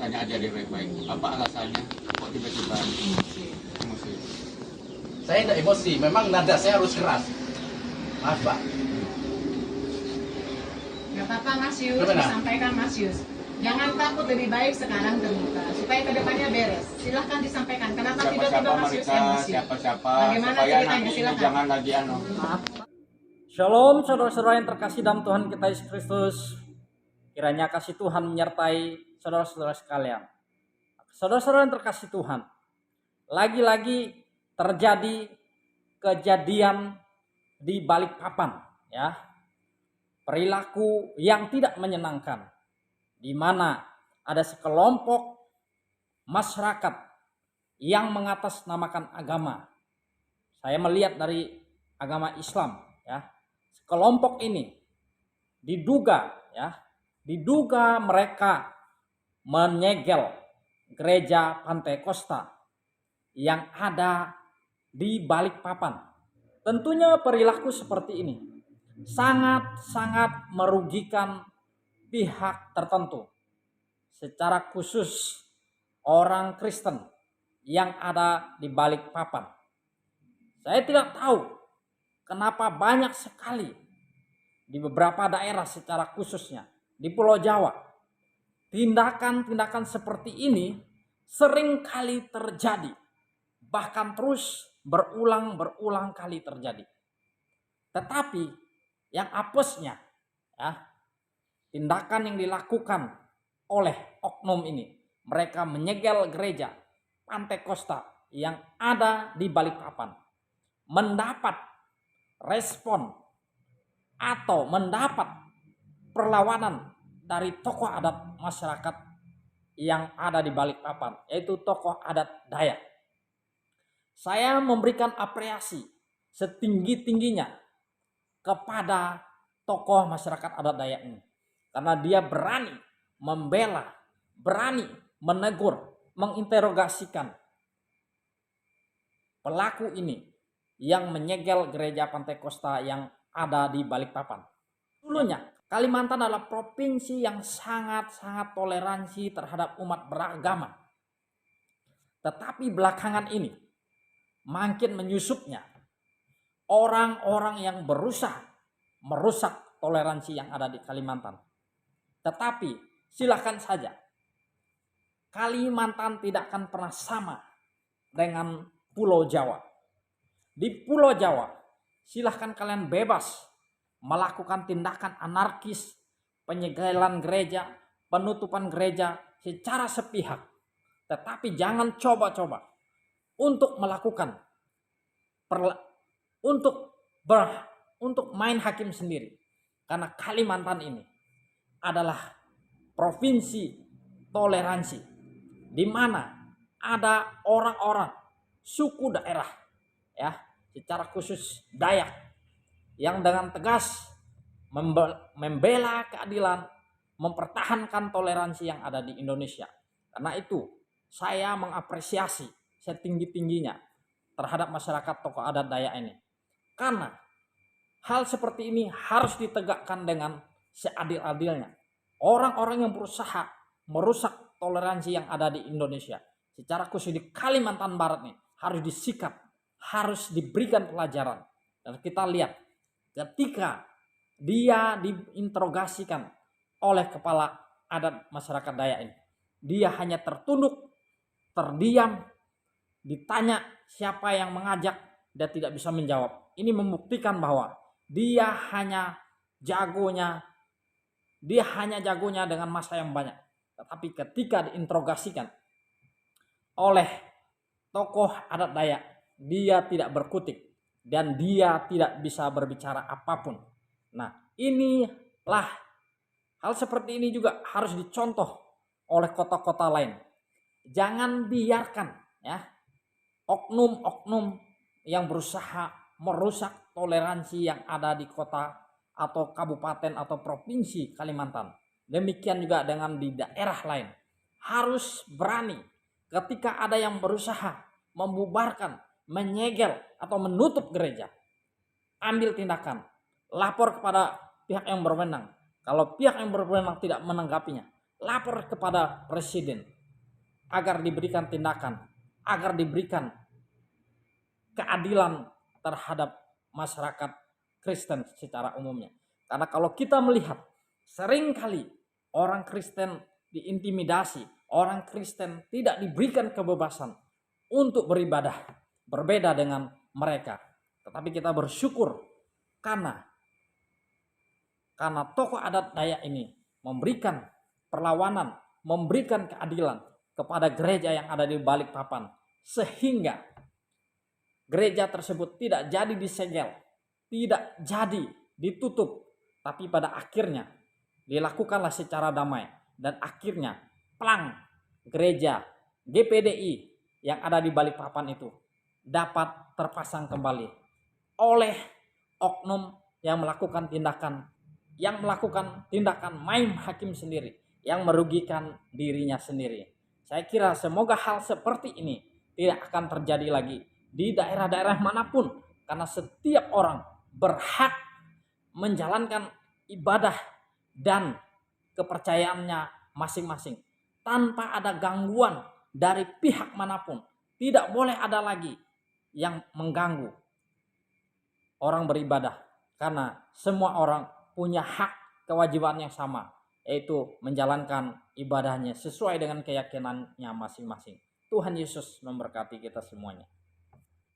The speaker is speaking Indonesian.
Tanya aja dia baik-baik. Apa alasannya? Kok tiba-tiba emosi? Saya tidak emosi, memang nada saya harus keras. Maaf Pak. Gak apa-apa Mas Yus, Gimana? disampaikan Mas Yus. Jangan takut, lebih baik sekarang terbuka supaya kedepannya beres. Silahkan disampaikan. Kenapa tiba-tiba Mas Yus emosi? Siapa-siapa, Bagaimana supaya ceritanya? nanti ini Silakan. jangan lagi Maaf. Shalom saudara-saudara yang terkasih dalam Tuhan kita Yesus Kristus. Kiranya kasih Tuhan menyertai saudara-saudara sekalian. Saudara-saudara yang terkasih Tuhan, lagi-lagi terjadi kejadian di Balikpapan, ya. Perilaku yang tidak menyenangkan, di mana ada sekelompok masyarakat yang mengatasnamakan agama. Saya melihat dari agama Islam, ya. Sekelompok ini diduga mereka menyegel gereja Pantai Kosta yang ada di Balikpapan. Tentunya perilaku seperti ini sangat-sangat merugikan pihak tertentu, secara khusus orang Kristen yang ada di Balikpapan. Saya tidak tahu kenapa banyak sekali di beberapa daerah, secara khususnya di Pulau Jawa, tindakan-tindakan seperti ini sering kali terjadi, bahkan terus berulang kali terjadi. Tetapi yang apesnya, ya, tindakan yang dilakukan oleh oknum ini, mereka menyegel gereja Pantai Kosta yang ada di Balikpapan, mendapat respon atau mendapat perlawanan dari tokoh adat masyarakat yang ada di Balikpapan, yaitu tokoh adat Dayak. Saya memberikan apresiasi setinggi-tingginya kepada tokoh masyarakat adat Dayak ini, karena dia berani membela, berani menegur, menginterogasikan pelaku ini yang menyegel gereja Pantai Kosta yang ada di Balikpapan. Dulunya Kalimantan adalah provinsi yang sangat-sangat toleransi terhadap umat beragama. Tetapi belakangan ini makin menyusupnya orang-orang yang berusaha merusak toleransi yang ada di Kalimantan. Tetapi silakan saja, Kalimantan tidak akan pernah sama dengan Pulau Jawa. Di Pulau Jawa silahkan kalian bebas melakukan tindakan anarkis, penyegelan gereja, penutupan gereja secara sepihak. Tetapi jangan coba-coba untuk melakukan untuk main hakim sendiri. Karena Kalimantan ini adalah provinsi toleransi, di mana ada orang-orang suku daerah, ya, secara khusus Dayak, yang dengan tegas membela keadilan, mempertahankan toleransi yang ada di Indonesia. Karena itu saya mengapresiasi setinggi-tingginya terhadap masyarakat tokoh adat Dayak ini. Karena hal seperti ini harus ditegakkan dengan seadil-adilnya. Orang-orang yang berusaha merusak toleransi yang ada di Indonesia, secara khusus di Kalimantan Barat nih, harus disikap, harus diberikan pelajaran. Dan kita lihat ketika dia diinterogasikan oleh kepala adat masyarakat Dayak ini, dia hanya tertunduk, terdiam, ditanya siapa yang mengajak, dia tidak bisa menjawab. Ini membuktikan bahwa dia hanya jagonya dengan massa yang banyak. Tetapi ketika diinterogasikan oleh tokoh adat Dayak, dia tidak berkutik dan dia tidak bisa berbicara apapun. Nah, inilah hal seperti ini juga harus dicontoh oleh kota-kota lain. Jangan biarkan, ya, oknum-oknum yang berusaha merusak toleransi yang ada di kota atau kabupaten atau provinsi Kalimantan. Demikian juga dengan di daerah lain. Harus berani ketika ada yang berusaha membubarkan, menyegel atau menutup gereja, ambil tindakan, lapor kepada pihak yang berwenang. Kalau pihak yang berwenang tidak menanggapinya, lapor kepada presiden agar diberikan tindakan, agar diberikan keadilan terhadap masyarakat Kristen secara umumnya. Karena kalau kita melihat seringkali orang Kristen diintimidasi, orang Kristen tidak diberikan kebebasan untuk beribadah, berbeda dengan mereka. Tetapi kita bersyukur karena tokoh adat Dayak ini memberikan perlawanan, memberikan keadilan kepada gereja yang ada di Balikpapan, sehingga gereja tersebut tidak jadi disegel, tidak jadi ditutup, tapi pada akhirnya dilakukanlah secara damai, dan akhirnya plang gereja GPDI yang ada di Balikpapan itu dapat terpasang kembali oleh oknum yang melakukan tindakan main hakim sendiri, yang merugikan dirinya sendiri. Saya kira semoga hal seperti ini tidak akan terjadi lagi di daerah-daerah manapun, karena setiap orang berhak menjalankan ibadah dan kepercayaannya masing-masing tanpa ada gangguan dari pihak manapun. Tidak boleh ada lagi yang mengganggu orang beribadah, karena semua orang punya hak kewajiban yang sama, yaitu menjalankan ibadahnya sesuai dengan keyakinannya masing-masing. Tuhan Yesus memberkati kita semuanya.